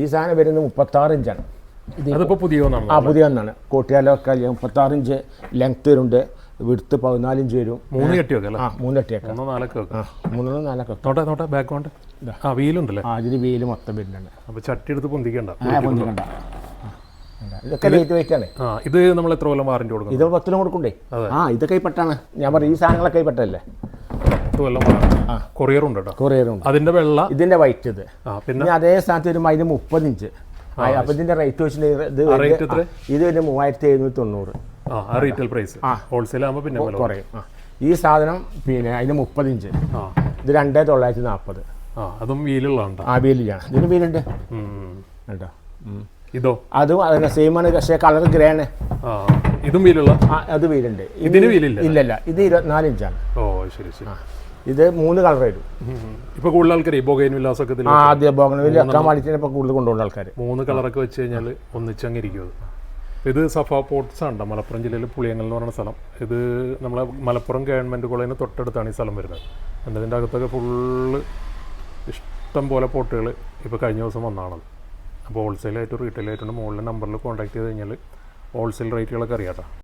ഈ സാധനം വരുന്നത് 36 ഇഞ്ചാണ്. ഇതിപ്പോൾ പുതിയ ഒന്നാണ്. പുതിയ ഒന്നാണ്. കോട്ടിയാലൊക്കെ 36 ഇഞ്ച് ലെങ്ത് വരുന്നുണ്ട്. വിടുത്ത് 14 ഇഞ്ച് വരും. 3 കെട്ടി വെക്കാം അല്ലേ? 3 കെട്ടി വെക്കാം. 3 4 നോട്ടെ ബാക്ക്ഗ്രൗണ്ട് വീലുണ്ടല്ലേ? അതിന് വീല് മൊത്തം വരുന്നുണ്ട്. അപ്പോൾ ചട്ടി എടുത്ത് പൊന്തിക്കണ്ട. ഇതൊക്കെ ലൈറ്റ് വെയിറ്റ് ആണ്. ഇത് നമ്മൾ എത്ര കൊല്ലം വാറന്റി കൊടുക്കും? ഇത് 10 കൊടുക്കണ്ടേ? ഇത് കൈപ്പെട്ടാണ്. ഞാൻ പറയും ഈ സാധനങ്ങളൊക്കെ കൈപ്പെട്ടല്ലേ. 10 കൊല്ലം കൊറിയർ ഉണ്ട് കേട്ടോ. കൊറിയറുണ്ട്. അതിന്റെ വെള്ള, ഇതിന്റെ വൈറ്റ്. ഇത് പിന്നെ അതേ സ്ഥാനത്ത് വരുമ്പോൾ അതിന് 30 ഇഞ്ച്. അപ്പോൾ ഇതിന്റെ റേറ്റ് വെച്ചിട്ട് ഇത് വരുന്നത് 3790. Retail price. ഹോൾസെയിൽ ആകുമ്പോൾ പിന്നെ കുറയും. ഈ സാധനം പിന്നെ അതിന് 30 ഇഞ്ച്. ഇത് 2940. അതും വീലുള്ളതാണ്. വീലിലാണ്. ഇതിന് വീലുണ്ട് കേട്ടോ. ഇതോ? അതും അതിന് സെയിം ആണ്. പക്ഷേ കളർ ഗ്രേ ആണ്. ഇതും വീലുള്ള? അത് വീലുണ്ട്. ഇതിന് വീലില്ല? ഇല്ലല്ല, ഇത് 24 ഇഞ്ചാണ്. ശരി ശരി. ഇത് 3 കളർ വരും. ഇപ്പൊ കൂടുതൽ ആൾക്കാർ ബൊഗൈൻ വില്ലാസൊക്കെ ആദ്യം ബോഗൺവില്ല വെക്കാൻ വേണ്ടിയിട്ട് ഇപ്പോൾ കൂടുതൽ കൊണ്ടുപോകുന്ന ആൾക്കാർ 3 കളറൊക്കെ വെച്ച് കഴിഞ്ഞാൽ ഒന്നിച്ചങ്ങിരിക്കും. ഇത് സഫ പോർട്ട്സ് ആണ്, മലപ്പുറം ജില്ലയിൽ പുളിയങ്ങൽ എന്ന് പറയുന്ന സ്ഥലം. ഇത് നമ്മളെ മലപ്പുറം ഗവൺമെൻറ് കോളേജിന് തൊട്ടടുത്താണ് ഈ സ്ഥലം വരുന്നത്. അതിൻ്റെ അകത്തൊക്കെ ഫുള്ള് ഇഷ്ടം പോലെ പോട്ടുകൾ ഇപ്പോൾ കഴിഞ്ഞ ദിവസം വന്നതാണത്. അപ്പോൾ ഹോൾസെയിലായിട്ടും റീറ്റെയിലായിട്ടുണ്ട്. മുകളിലെ നമ്പറിൽ കോൺടാക്ട് ചെയ്ത് കഴിഞ്ഞാൽ ഹോൾസെയിൽ റേറ്റുകളൊക്കെ അറിയാം കേട്ടോ.